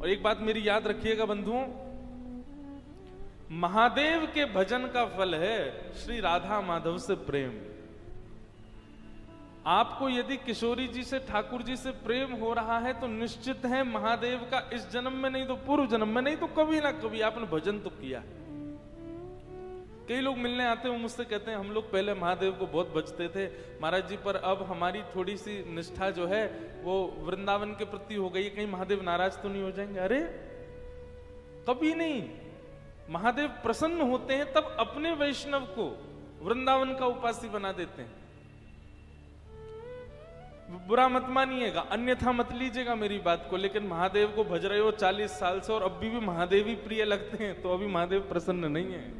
और एक बात मेरी याद रखिएगा बंधुओं, महादेव के भजन का फल है श्री राधा माधव से प्रेम। आपको यदि किशोरी जी से, ठाकुर जी से प्रेम हो रहा है तो निश्चित है महादेव का इस जन्म में नहीं तो पूर्व जन्म में, नहीं तो कभी ना कभी आपने भजन तो किया। कई लोग मिलने आते हैं, मुझसे कहते हैं हम लोग पहले महादेव को बहुत भजते थे महाराज जी, पर अब हमारी थोड़ी सी निष्ठा जो है वो वृंदावन के प्रति हो गई है, कहीं महादेव नाराज तो नहीं हो जाएंगे। अरे कभी नहीं, महादेव प्रसन्न होते हैं तब अपने वैष्णव को वृंदावन का उपासी बना देते हैं। बुरा मत मानिएगा, अन्यथा मत लीजिएगा मेरी बात को, लेकिन महादेव को भज रहे हो 40 साल से और अभी भी महादेव ही प्रिय लगते हैं तो अभी महादेव प्रसन्न नहीं है।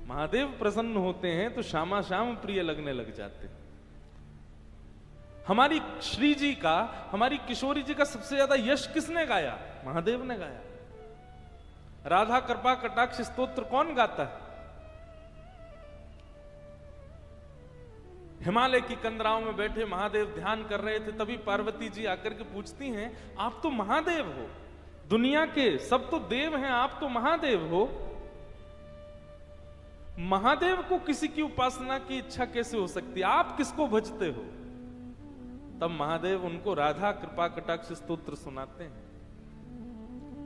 महादेव प्रसन्न होते हैं तो शामा शाम प्रिय लगने लग जाते हैं। हमारी श्री जी का, हमारी किशोरी जी का सबसे ज्यादा यश किसने गाया? महादेव ने गाया। राधा कृपा कटाक्ष स्तोत्र कौन गाता है? हिमालय की कंदराओं में बैठे महादेव ध्यान कर रहे थे, तभी पार्वती जी आकर के पूछती हैं आप तो महादेव हो, दुनिया के सब तो देव हैं, आप तो महादेव हो, महादेव को किसी की उपासना की इच्छा कैसे हो सकती है, आप किसको भजते हो? तब महादेव उनको राधा कृपा कटाक्ष स्तोत्र सुनाते हैं।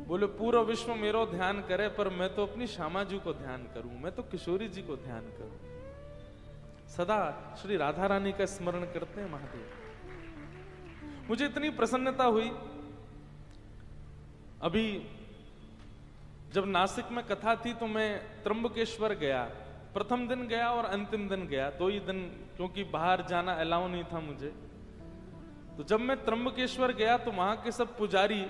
बोले पूरा विश्व मेरो ध्यान करे पर मैं तो अपनी श्यामा जी को ध्यान करूं, मैं तो किशोरी जी को ध्यान करूं। सदा श्री राधा रानी का स्मरण करते हैं महादेव। मुझे इतनी प्रसन्नता हुई, अभी जब नासिक में कथा थी तो मैं त्र्यंबकेश्वर गया, प्रथम दिन गया और अंतिम दिन गया, 2 ही दिन, क्योंकि बाहर जाना अलाउ नहीं था मुझे। तो जब मैं त्र्यंबकेश्वर गया तो वहां के सब पुजारी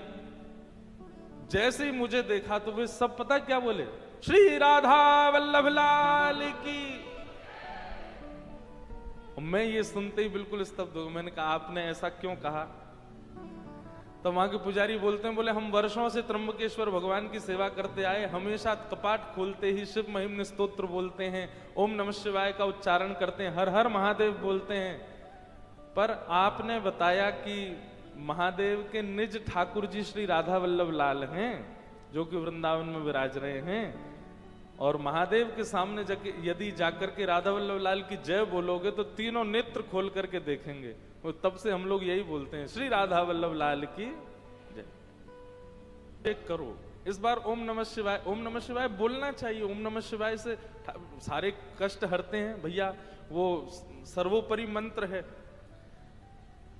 जैसे ही मुझे देखा तो वे सब पता क्या बोले? श्री राधा वल्लभ लाल की। मैं ये सुनते ही बिल्कुल स्तब्ध हो गया। मैंने कहा आपने ऐसा क्यों कहा? तो वहां के पुजारी बोलते हैं, बोले हम वर्षों से त्र्यंबकेश्वर भगवान की सेवा करते आए, हमेशा कपाट खोलते ही शिव महिम स्तोत्र बोलते हैं, ओम नमः शिवाय का उच्चारण करते हैं, हर हर महादेव बोलते हैं, पर आपने बताया कि महादेव के निज ठाकुर जी श्री राधा वल्लभ लाल हैं जो कि वृंदावन में विराज रहे हैं, और महादेव के सामने यदि जाकर के राधा वल्लभ लाल की जय बोलोगे तो तीनों नेत्र खोल करके देखेंगे। तो तब से हम लोग यही बोलते हैं, श्री राधा वल्लभ लाल की जय। एक करो इस बार ओम नमः शिवाय, ओम नमः शिवाय बोलना चाहिए। ओम नमः शिवाय से सारे कष्ट हरते हैं भैया, वो सर्वोपरि मंत्र है।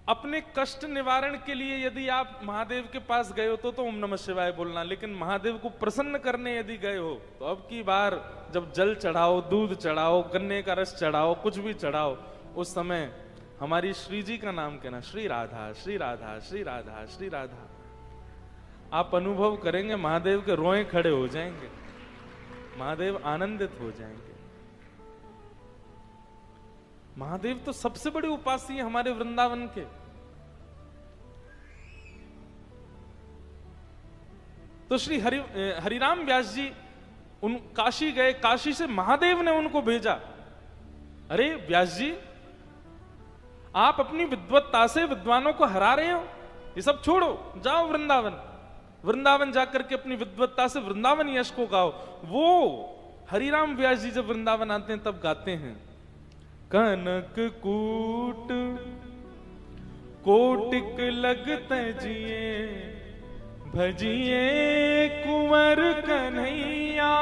अपने कष्ट निवारण के लिए यदि आप महादेव के पास गए हो तो ओम नमः शिवाय बोलना, लेकिन महादेव को प्रसन्न करने यदि गए हो तो अब की बार जब जल चढ़ाओ, दूध चढ़ाओ, गन्ने का रस चढ़ाओ, कुछ भी चढ़ाओ, उस समय हमारी श्री जी का नाम कहना, श्री राधा श्री राधा श्री राधा श्री राधा। आप अनुभव करेंगे महादेव के रोए खड़े हो जाएंगे, महादेव आनंदित हो जाएंगे। महादेव तो सबसे बड़े उपासी है हमारे वृंदावन के। तो श्री हरिराम व्यास जी उन काशी गए, काशी से महादेव ने उनको भेजा, अरे व्यास जी आप अपनी विद्वत्ता से विद्वानों को हरा रहे हो, ये सब छोड़ो, जाओ वृंदावन, वृंदावन जाकर के अपनी विद्वत्ता से वृंदावन यश को गाओ। वो हरिराम व्यास जी जब वृंदावन आते हैं तब गाते हैं, कनक कूट कोटिक लगते जिए, भजिए कुंवर कन्हैया,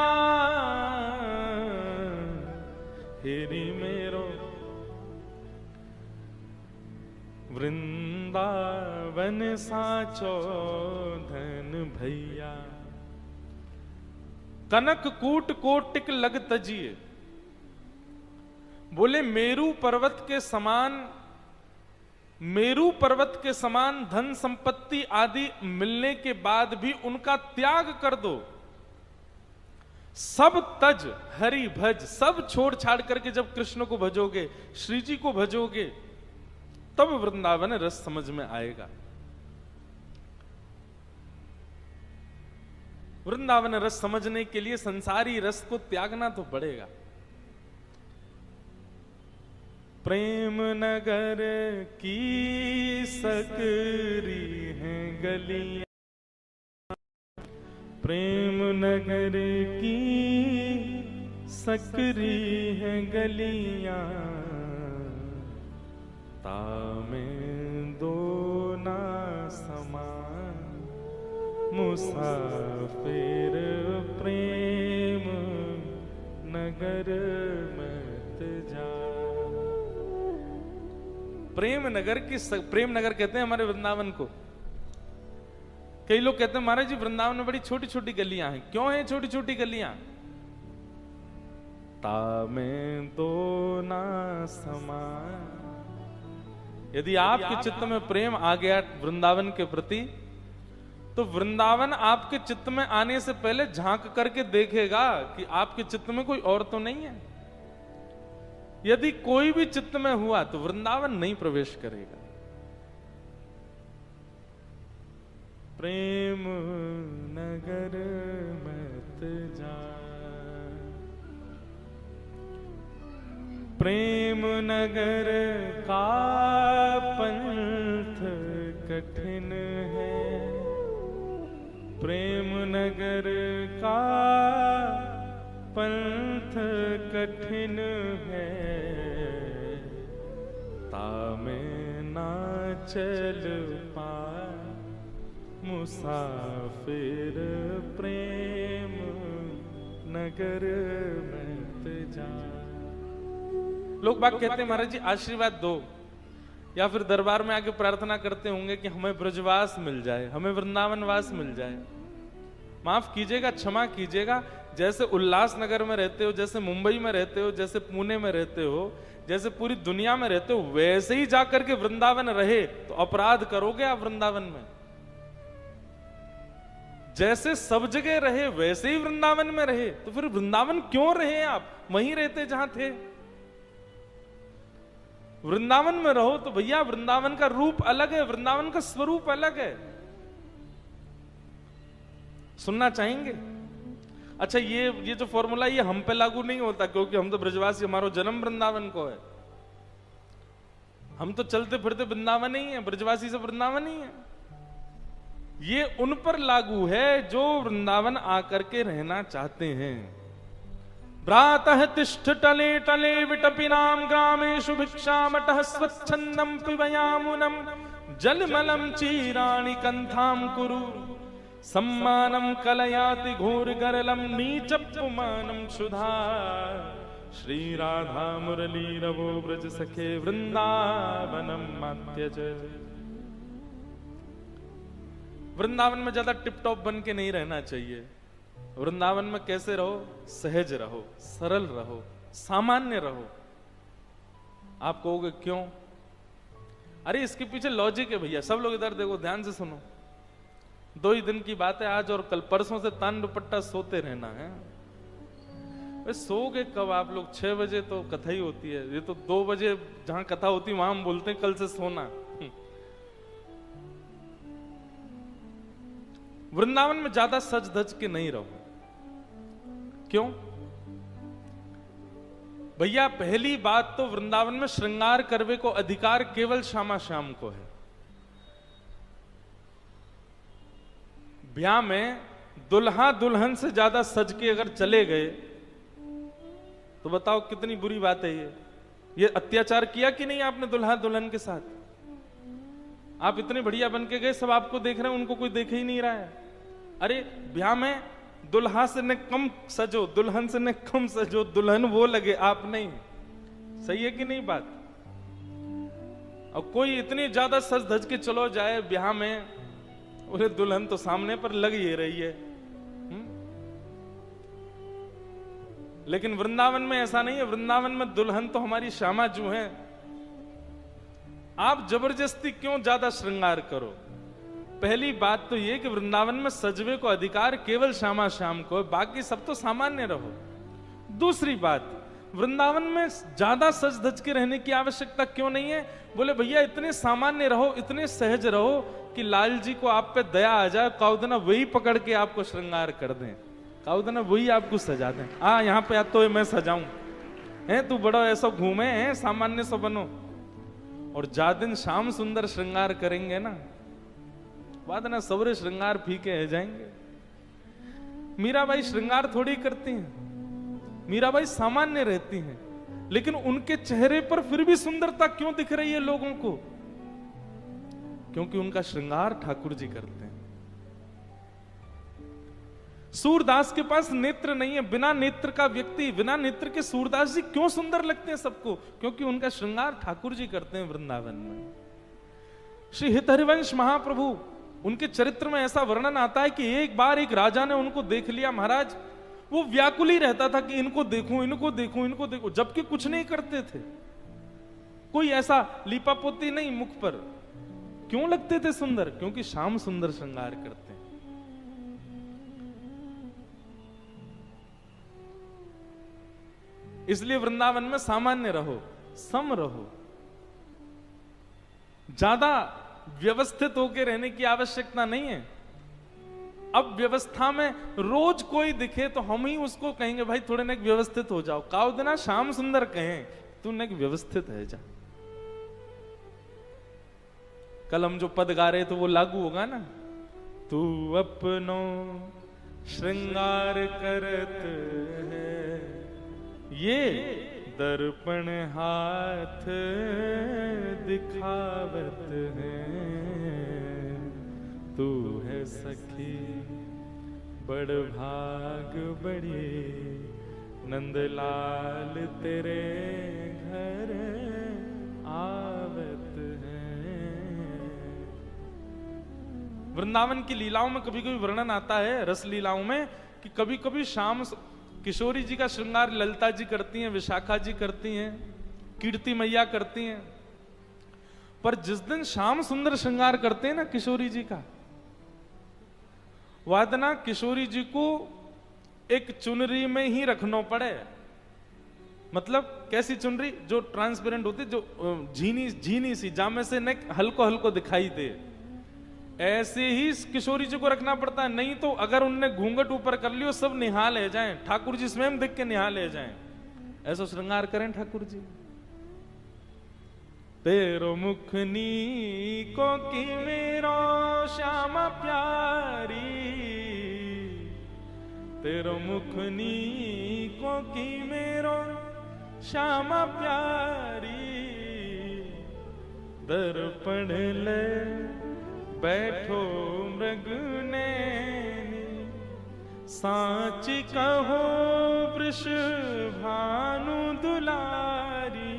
हेरी मेरो वृंदावन साचो धन भैया। कनक कूट कोटिक लग तजिए, बोले मेरू पर्वत के समान, मेरू पर्वत के समान धन संपत्ति आदि मिलने के बाद भी उनका त्याग कर दो, सब तज हरि भज, सब छोड़ छाड़ करके जब कृष्ण को भजोगे, श्री जी को भजोगे, तब वृंदावन रस समझ में आएगा। वृंदावन रस समझने के लिए संसारी रस को त्यागना तो पड़ेगा। प्रेम नगर की सकरी हैं गलियां, प्रेम नगर की सकरी है गलियां, तामें दो ना समान मुसाफिर प्रेम नगर मत जा। प्रेम नगर प्रेम नगर कहते हैं हमारे वृंदावन को। कई लोग कहते हैं महाराज जी वृंदावन में बड़ी छोटी छोटी गलियां हैं। क्यों हैं छोटी छोटी गलियां? तामें दो ना समान। यदि आपके चित्त में प्रेम आ गया वृंदावन के प्रति, तो वृंदावन आपके चित्त में आने से पहले झांक करके देखेगा कि आपके चित्त में कोई और तो नहीं है। यदि कोई भी चित्त में हुआ तो वृंदावन नहीं प्रवेश करेगा। प्रेम नगर मत जा, प्रेम नगर का पंथ कठिन है, प्रेम नगर का पंथ कठिन है, तामे ना चल पाए मुसाफिर प्रेम नगर मत जा। लोग बात कहते हैं महाराज जी आशीर्वाद दो, या फिर दरबार में आके प्रार्थना करते होंगे कि हमें ब्रजवास मिल जाए, हमें वृंदावनवास मिल जाए। माफ कीजिएगा, क्षमा कीजिएगा, जैसे उल्लासनगर में रहते हो, जैसे मुंबई में रहते हो, जैसे पुणे में रहते हो, जैसे पूरी दुनिया में रहते हो, वैसे ही जाकर के वृंदावन रहे तो अपराध करोगे आप वृंदावन में। जैसे सब जगह रहे वैसे ही वृंदावन में रहे, तो फिर वृंदावन क्यों रहे आप? वहीं रहते जहां थे। वृंदावन में रहो तो भैया वृंदावन का रूप अलग है, वृंदावन का स्वरूप अलग है। सुनना चाहेंगे? अच्छा, ये जो फॉर्मूला ये हम पे लागू नहीं होता, क्योंकि हम तो ब्रजवासी, हमारा जन्म वृंदावन को है। हम तो चलते फिरते वृंदावन ही है, ब्रजवासी से वृंदावन ही है। ये उन पर लागू है जो वृंदावन आकर के रहना चाहते हैं। भ्रातः तिष्ठ टले टले विटपिनाम ग्रामेषु भिक्षामटः स्वच्छन्दं पिबयामुनं जलमलं चीराणि कंथां कुरु सम्मानं कलयाति घोरगरलं नीचपुमानं क्षुधा श्री राधा मुरली रवो ब्रज सखे वृंदावनम मात्यज। वृंदावन में ज्यादा टिप टॉप बन के नहीं रहना चाहिए। वृंदावन में कैसे रहो? सहज रहो, सरल रहो, सामान्य रहो। आप कहोगे क्यों? अरे इसके पीछे लॉजिक है भैया। सब लोग इधर देखो, ध्यान से सुनो। 2 ही दिन की बात है, आज और कल। परसों से तान दुपट्टा सोते रहना है। सोओगे कब आप लोग? 6 बजे तो कथा ही होती है। ये तो 2 बजे जहां कथा होती है वहां हम बोलते हैं कल से सोना। वृंदावन में ज्यादा सज धज के नहीं रहो। क्यों भैया? पहली बात तो वृंदावन में श्रृंगार करवे को अधिकार केवल श्यामा श्याम को है। ब्याह में दुल्हा दुल्हन से ज्यादा सज के अगर चले गए तो बताओ कितनी बुरी बात है। ये अत्याचार किया कि नहीं आपने दुल्हा दुल्हन के साथ? आप इतने बढ़िया बन के गए, सब आपको देख रहे हैं, उनको कोई देख ही नहीं रहा है। अरे ब्याह में दुल्हा से न कम सजो, दुल्हन से न कम सजो, दुल्हन वो लगे, आप नहीं। सही है कि नहीं बात? और कोई इतनी ज्यादा सज धज के चलो जाए ब्याह में, उन्हें दुल्हन तो सामने पर लग ही रही है। लेकिन वृंदावन में ऐसा नहीं है। वृंदावन में दुल्हन तो हमारी श्यामा जू है। आप जबरदस्ती क्यों ज्यादा श्रृंगार करो? पहली बात तो ये कि वृंदावन में सजवे को अधिकार केवल श्यामा श्याम को, बाकी सब तो सामान्य रहो। दूसरी बात, वृंदावन में ज्यादा सज धज के रहने की आवश्यकता क्यों नहीं है? बोले भैया इतने सामान्य रहो, इतने सहज रहो कि लाल जी को आप पे दया आ जाए, काउदना वही पकड़ के आपको श्रृंगार कर दें, काउदना वही आपको सजा दें। यहाँ पे तो मैं सजाऊं है, तू बड़ा ऐसा घूमे है, सामान्य सा बनो। और जा दिन शाम सुंदर श्रृंगार करेंगे ना, बाद ना सवरे श्रृंगार फीके रह जाएंगे। मीराबाई श्रृंगार थोड़ी करती हैं, मीराबाई सामान्य रहती हैं, लेकिन उनके चेहरे पर फिर भी सुंदरता क्यों दिख रही है लोगों को? क्योंकि उनका श्रृंगार ठाकुर जी करते हैं। सूरदास के पास नेत्र नहीं है, बिना नेत्र का व्यक्ति, बिना नेत्र के सूरदास जी क्यों सुंदर लगते हैं सबको? क्योंकि उनका श्रृंगार ठाकुर जी करते हैं वृंदावन में। श्री हितहरिवंश महाप्रभु, उनके चरित्र में ऐसा वर्णन आता है कि एक बार एक राजा ने उनको देख लिया महाराज, वो व्याकुल ही रहता था कि इनको देखूं, इनको देखूं, इनको देखूं, जबकि कुछ नहीं करते थे, कोई ऐसा लीपापोती नहीं मुख पर। क्यों लगते थे सुंदर? क्योंकि श्याम सुंदर श्रृंगार करते हैं। इसलिए वृंदावन में सामान्य रहो, सम रहो, ज्यादा व्यवस्थित होकर रहने की आवश्यकता नहीं है। अब व्यवस्था में रोज कोई दिखे तो हम ही उसको कहेंगे भाई थोड़े नेक व्यवस्थित हो जाओ। काउ देना श्याम सुंदर कहें तू नेक व्यवस्थित है जा। कल हम जो पद गा रहे तो वो लागू होगा ना, तू अपनो श्रृंगार करत है, ये दर्पण हाथ दिखावत है, तू है सखी बड़ भाग बड़ी, नंदलाल तेरे घर आवत है। वृंदावन की लीलाओं में कभी कभी वर्णन आता है, रस लीलाओं में, कि कभी कभी शाम किशोरी जी का श्रृंगार ललिता जी करती हैं, विशाखा जी करती हैं, कीर्ति मैया करती हैं। पर जिस दिन श्याम सुंदर श्रृंगार करते हैं ना किशोरी जी का, वादना किशोरी जी को एक चुनरी में ही रखना पड़े। मतलब कैसी चुनरी? जो ट्रांसपेरेंट होती, जो झीनी झीनी सी, जामे से नेक हल्को हल्को दिखाई दे, ऐसे ही किशोरी जी को रखना पड़ता है। नहीं तो अगर उनने घूंघट ऊपर कर लियो सब निहाल ले जाएं, ठाकुर जी स्वयं देख के निहाल ले जाएं। ऐसा श्रृंगार करें ठाकुर जी। तेरो मुखनी को की मेरो श्यामा प्यारी, तेरो मुखनी को की मेरो श्यामा प्यारी, दर्पण ले बैठो मृगने, सांची कहो वृष भानु दुलारी,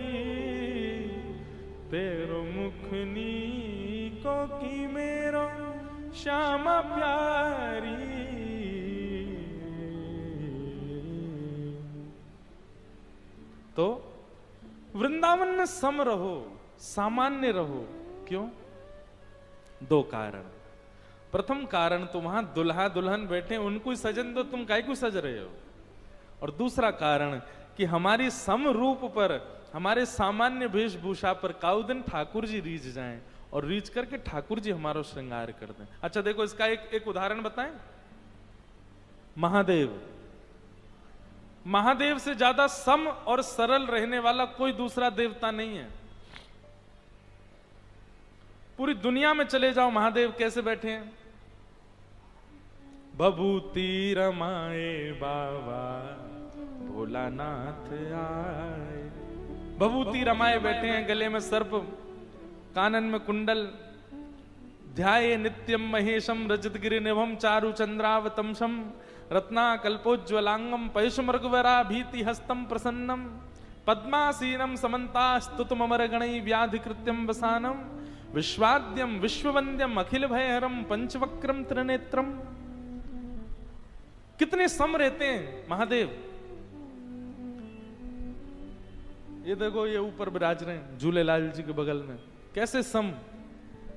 तेरो मुखनी को की मेरो श्यामा प्यारी। तो वृंदावन में सम रहो, सामान्य रहो। क्यों? दो कारण। प्रथम कारण, तो वहां दुल्हा दुल्हन बैठे, उनको ही सजन दो, तुम काहे को सज रहे हो? और दूसरा कारण कि हमारी सम रूप पर, हमारे सामान्य वेशभूषा पर काउ दिन ठाकुर जी रीझ जाएं, और रीझ करके ठाकुर जी हमारा श्रृंगार कर दें। अच्छा देखो, इसका एक उदाहरण बताएं। महादेव, महादेव से ज्यादा सम और सरल रहने वाला कोई दूसरा देवता नहीं है। पूरी दुनिया में चले जाओ, महादेव कैसे बैठे हैं? भभूति रमाए बाबा भोलानाथ आए, भभूति रमाए बैठे हैं, गले में सर्प, कानन में कुंडल, ध्याये नित्यम महेशम रजतगिरि निभम चारु चंद्रावतंसम, रत्ना कल्पोज्वलांगम पयुषमृगवरा भीति हस्तम प्रसन्नम, पद्मासीनम समन्ता स्तुतम अमर गणै व्याधि कृत्यम वसानम, विश्वाद्यम विश्ववंद्यम अखिल भयहरम पंचवक्रम त्रिनेत्रम। कितने सम रहते हैं महादेव। ये देखो, ये ऊपर विराज रहे हैं झूलेलाल जी के बगल में, कैसे सम।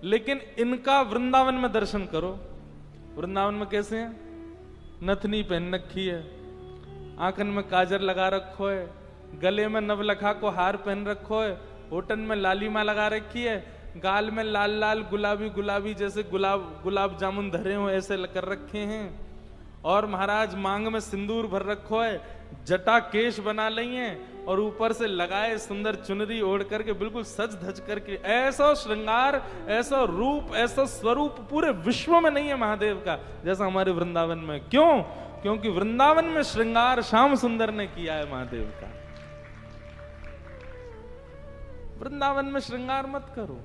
लेकिन इनका वृंदावन में दर्शन करो। वृंदावन में कैसे हैं? नथनी पहन रखी है, आंखन में काजर लगा रखो है, गले में नवलखा को हार पहन रखो है, होठन में लालिमा लगा रखी है, गाल में लाल लाल गुलाबी गुलाबी जैसे गुलाब जामुन धरे हो ऐसे कर रखे हैं, और महाराज मांग में सिंदूर भर रखो है, जटा केश बना ली है, और ऊपर से लगाए सुंदर चुनरी ओढ़ करके बिल्कुल सज धज करके। ऐसा श्रृंगार, ऐसा रूप, ऐसा स्वरूप पूरे विश्व में नहीं है महादेव का जैसा हमारे वृंदावन में। क्यों? क्योंकि वृंदावन में श्रृंगार श्याम सुंदर ने किया है महादेव का। वृंदावन में श्रृंगार मत करो,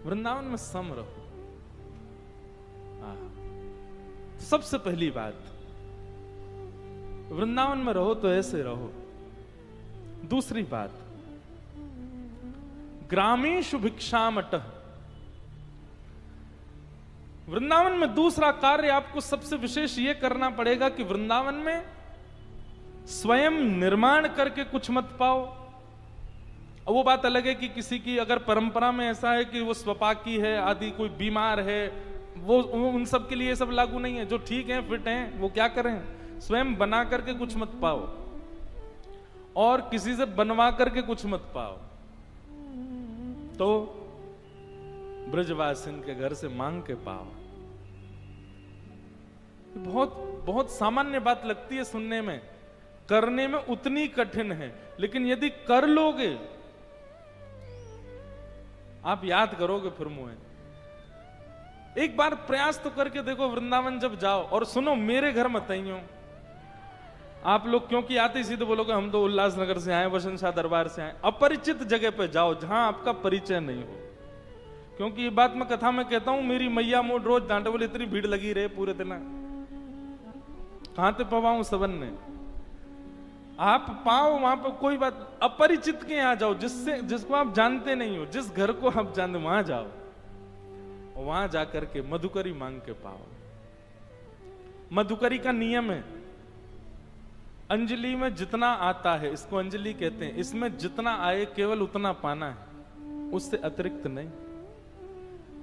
वृंदावन में सम रहो। सबसे पहली बात, वृंदावन में रहो तो ऐसे रहो। दूसरी बात, ग्रामीषु भिक्षामट। वृंदावन में दूसरा कार्य आपको सबसे विशेष यह करना पड़ेगा कि वृंदावन में स्वयं निर्माण करके कुछ मत पाओ। वो बात अलग है कि किसी की अगर परंपरा में ऐसा है कि वो स्वपाकी है आदि, कोई बीमार है, वो उन सब के लिए ये सब लागू नहीं है। जो ठीक है, फिट हैं, वो क्या करें, स्वयं बना करके कुछ मत पाओ और किसी से बनवा करके कुछ मत पाओ। तो ब्रजवासिन के घर से मांग के पाओ। बहुत बहुत सामान्य बात लगती है सुनने में, करने में उतनी कठिन है, लेकिन यदि कर लोगे आप याद करोगे फिर मुझे। एक बार प्रयास तो करके देखो वृंदावन जब जाओ। और सुनो, मेरे घर मत आइयो आप लोग, क्योंकि आते ही सीधे बोलोगे हम तो उल्लासनगर से आए, वसंत शाह दरबार से आए। अपरिचित जगह पे जाओ जहां आपका परिचय नहीं हो। क्योंकि ये बात मैं कथा में कहता हूं, मेरी मैया मोड रोज डांटे, बोले इतनी भीड़ लगी रहे पूरे दिन, कहां ते पवाऊं सबन ने। आप पाओ वहां पर कोई बात, अपरिचित के यहां जाओ, जिसको आप जानते नहीं हो, जिस घर को आप जानते वहां जाओ, वहां जाकर के मधुकरी मांग के पाओ। मधुकरी का नियम है, अंजलि में जितना आता है, इसको अंजलि कहते हैं, इसमें जितना आए केवल उतना पाना है, उससे अतिरिक्त नहीं।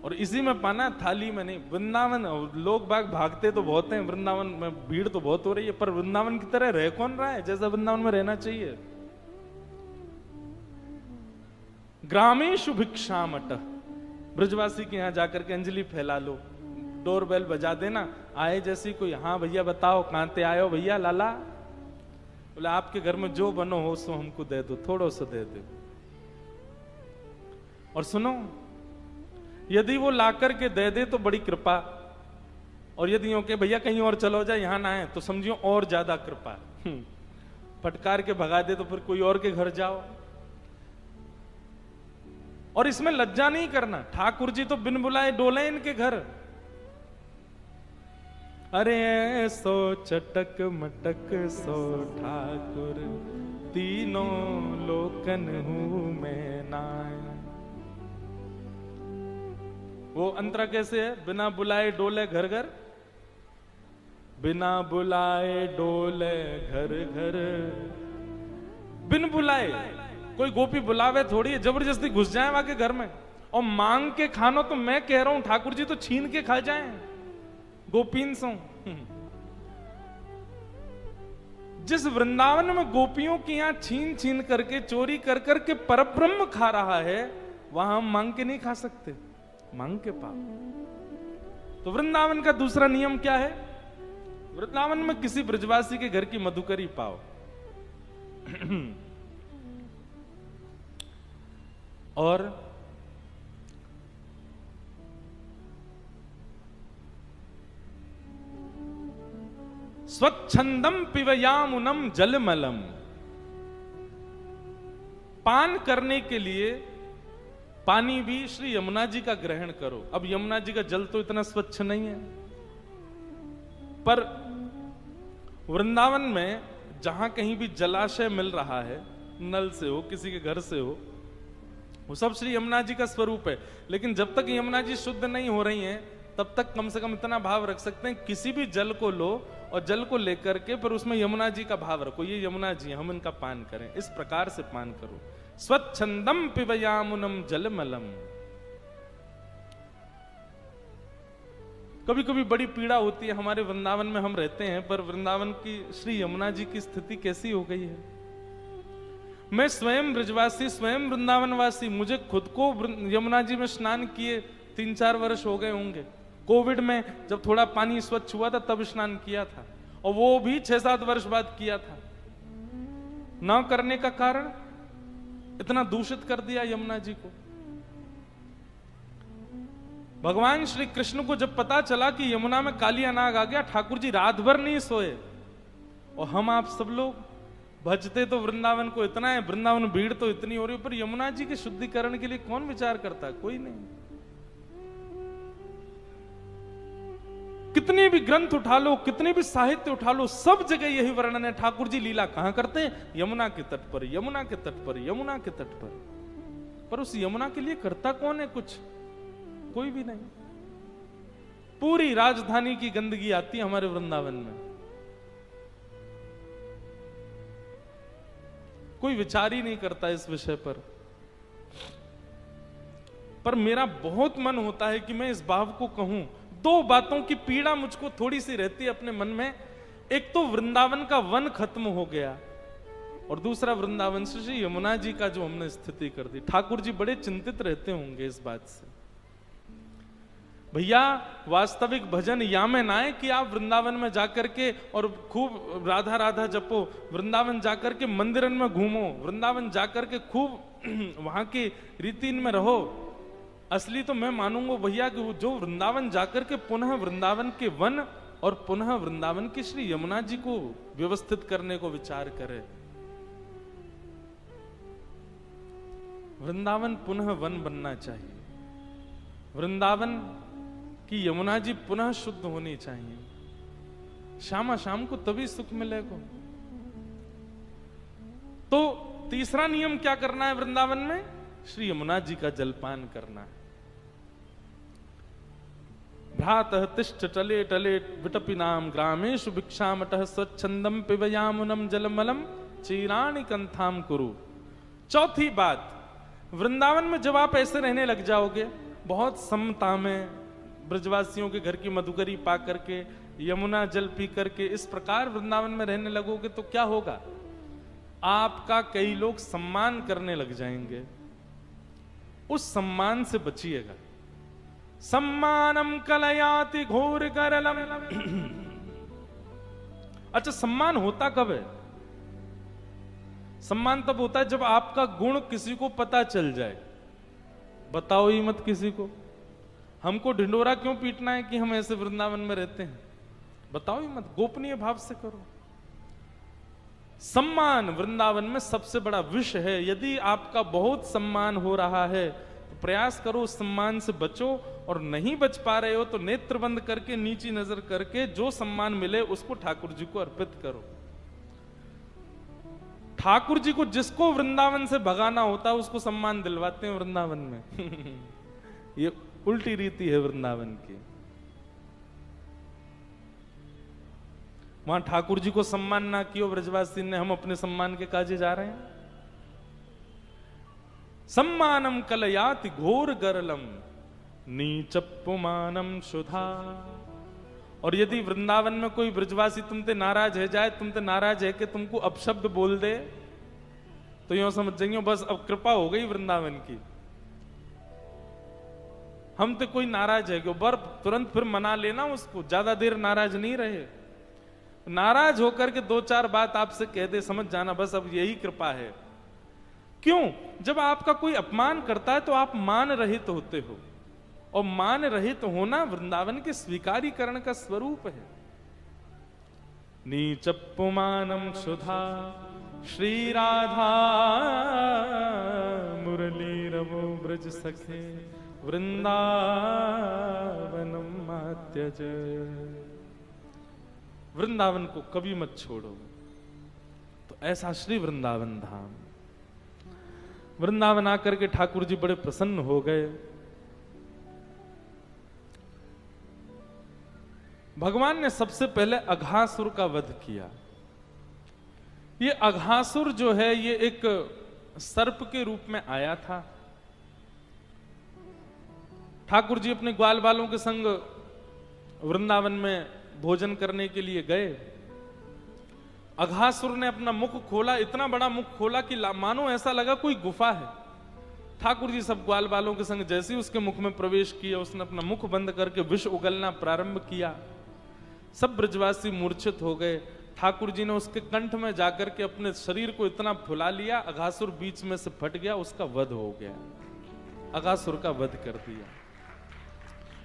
और इसी में पाना है, थाली में नहीं। वृंदावन लोग बाग भागते तो बहुत हैं, वृंदावन में भीड़ तो बहुत हो रही है, पर वृंदावन की तरह रह कौन रहा है जैसा वृंदावन में रहना चाहिए। ग्रामीषु भिक्षामट। ब्रजवासी के यहां जाकर के अंजलि फैला लो, डोरबेल बजा देना, आए जैसी कोई, हाँ भैया बताओ कहां ते आयो भैया लाला, बोले आपके घर में जो बनो हो सो हमको दे दो, थोड़ो सा दे दो। और सुनो, यदि वो लाकर के दे दे तो बड़ी कृपा, और यदि यूं के भैया कहीं और चलो जाए यहां ना आए तो समझियो और ज्यादा कृपा। फटकार के भगा दे तो फिर कोई और के घर जाओ। और इसमें लज्जा नहीं करना, ठाकुर जी तो बिन बुलाए डोले इनके घर। अरे सो चटक मटक सो ठाकुर, तीनों लोकन हूं मैं नाय। वो अंतरा कैसे है, बिना बुलाए डोले घर घर, बिना बुलाए डोले घर घर। बिन बुलाए, कोई गोपी बुलावे थोड़ी है, जबरदस्ती घुस जाए वहां के घर में। और मांग के खानो तो मैं कह रहा हूं ठाकुर जी तो छीन के खा जाए गोपीन सो। जिस वृंदावन में गोपियों की यहां छीन छीन करके चोरी कर करके परब्रह्म खा रहा है, वहां हम मांग के नहीं खा सकते, मांग के पाओ। तो वृंदावन का दूसरा नियम क्या है, वृंदावन में किसी ब्रजवासी के घर की मधुकरी पाओ। और स्वच्छंदम पिबयामुनम जलमलम। पान करने के लिए पानी भी श्री यमुना जी का ग्रहण करो। अब यमुना जी का जल तो इतना स्वच्छ नहीं है, पर वृंदावन में जहां कहीं भी जलाशय मिल रहा है, नल से हो किसी के घर से हो, वो सब श्री यमुना जी का स्वरूप है। लेकिन जब तक यमुना जी शुद्ध नहीं हो रही हैं, तब तक कम से कम इतना भाव रख सकते हैं, किसी भी जल को लो और जल को लेकर के पर उसमें यमुना जी का भाव रखो, ये यमुना जी हम इनका पान करें, इस प्रकार से पान करो। स्वच्छंदम पिबयामुनम जलमलम। कभी कभी बड़ी पीड़ा होती है, हमारे वृंदावन में हम रहते हैं, पर वृंदावन की श्री यमुना जी की स्थिति कैसी हो गई है। मैं स्वयं ब्रजवासी, स्वयं वृंदावनवासी, मुझे खुद को यमुना जी में स्नान किए 3-4 वर्ष हो गए होंगे। कोविड में जब थोड़ा पानी स्वच्छ हुआ था तब स्नान किया था, और वो भी 6-7 वर्ष बाद किया था। न करने का कारण, इतना दूषित कर दिया यमुना जी को। भगवान श्री कृष्ण को जब पता चला कि यमुना में कालिया नाग आ गया, ठाकुर जी रात भर नहीं सोए। और हम आप सब लोग भजते तो वृंदावन को इतना है, वृंदावन भीड़ तो इतनी हो रही, पर यमुना जी के शुद्धिकरण के लिए कौन विचार करता है? कोई नहीं। कितने भी ग्रंथ उठा लो, कितने भी साहित्य उठा लो, सब जगह यही वर्णन है। ठाकुर जी लीला कहां करते हैं? यमुना के तट पर, यमुना के तट पर, यमुना के तट पर। पर उस यमुना के लिए करता कौन है कुछ? कोई भी नहीं। पूरी राजधानी की गंदगी आती है हमारे वृंदावन में, कोई विचार ही नहीं करता इस विषय पर मेरा बहुत मन होता है कि मैं इस भाव को कहूं। दो बातों की पीड़ा मुझको थोड़ी सी रहती है अपने मन में। एक तो वृंदावन का वन खत्म हो गया, और दूसरा वृंदावन से श्री यमुना जी का जो हमने स्थिति कर दी। ठाकुर जी बड़े चिंतित रहते होंगे इस बात से। भैया वास्तविक भजन या में ना है कि आप वृंदावन में जाकर के और खूब राधा राधा जपो, वृंदावन जाकर के मंदिरन में घूमो, वृंदावन जाकर के खूब वहां की रीति में रहो। असली तो मैं मानूंगा भैया कि जो वृंदावन जाकर के पुनः वृंदावन के वन और पुनः वृंदावन की श्री यमुना जी को व्यवस्थित करने को विचार करे। वृंदावन पुनः वन बनना चाहिए, वृंदावन कि यमुना जी पुनः शुद्ध होनी चाहिए। शामा शाम को तभी सुख मिलेगा। तो तीसरा नियम क्या करना है वृंदावन में? श्री यमुना जी का जलपान करना है। भ्रातः तिष्ठ टले टले विटपिनाम ग्रामेषु भिक्षामटः स्वच्छंदम पिबयामुनम जलमलम चीराणि कंथाम कुरु। चौथी बात, वृंदावन में जब आप ऐसे रहने लग जाओगे, बहुत समता में ब्रजवासियों के घर की मधुकरी पा करके, यमुना जल पी करके इस प्रकार वृंदावन में रहने लगोगे तो क्या होगा? आपका कई लोग सम्मान करने लग जाएंगे। उस सम्मान से बचिएगा। सम्मानम कलयाति घोर करलम। अच्छा, सम्मान होता कब है? सम्मान तब होता है जब आपका गुण किसी को पता चल जाए। बताओ ही मत किसी को। हमको ढिंडोरा क्यों पीटना है कि हम ऐसे वृंदावन में रहते हैं? बताओ ही मत, गोपनीय भाव से करो। सम्मान वृंदावन में सबसे बड़ा विषय है। यदि आपका बहुत सम्मान हो रहा है तो प्रयास करो उस सम्मान से बचो, और नहीं बच पा रहे हो तो नेत्र बंद करके, नीची नजर करके जो सम्मान मिले उसको ठाकुर जी को अर्पित करो। ठाकुर जी को जिसको वृंदावन से भगाना होता है उसको सम्मान दिलवाते हैं वृंदावन में। ये उल्टी रीति है वृंदावन की। वहां ठाकुर जी को सम्मान ना किया ब्रजवासी ने, हम अपने सम्मान के काजे जा रहे हैं। सम्मानम कलयाति घोर गरलम नीचपुमानम शुधा। और यदि वृंदावन में कोई ब्रजवासी तुमसे नाराज है जाए, तुमसे नाराज है कि तुमको अपशब्द बोल दे, तो यूं समझ जाइए बस अब कृपा हो गई वृंदावन की। हम तो कोई नाराज है क्यों, बर तुरंत फिर मना लेना उसको, ज्यादा देर नाराज नहीं रहे। नाराज होकर के दो चार बात आपसे कह दे, समझ जाना बस अब यही कृपा है। क्यों? जब आपका कोई अपमान करता है तो आप मान रहित होते हो, और मान रहित होना वृंदावन के स्वीकारीकरण का स्वरूप है। नीचपुमानम सुधा श्री राधा मुरली रवो ब्रज सखे वृंदावनम मात्यज। वृंदावन को कभी मत छोड़ो। तो ऐसा श्री वृंदावन धाम। वृंदावन आकर के ठाकुर जी बड़े प्रसन्न हो गए। भगवान ने सबसे पहले अघासुर का वध किया। ये अघासुर जो है ये एक सर्प के रूप में आया था। ठाकुर जी अपने ग्वाल बालों के संग वृंदावन में भोजन करने के लिए गए। अघासुर ने अपना मुख खोला, इतना बड़ा मुख खोला कि मानो ऐसा लगा कोई गुफा है। ठाकुर जी सब ग्वाल बालों के संग जैसे ही उसके मुख में प्रवेश किया, उसने अपना मुख बंद करके विष उगलना प्रारंभ किया। सब ब्रजवासी मूर्छित हो गए। ठाकुर जी ने उसके कंठ में जाकर के अपने शरीर को इतना फुला लिया, अघासुर बीच में से फट गया, उसका वध हो गया। अघासुर का वध कर दिया।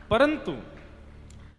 परंतु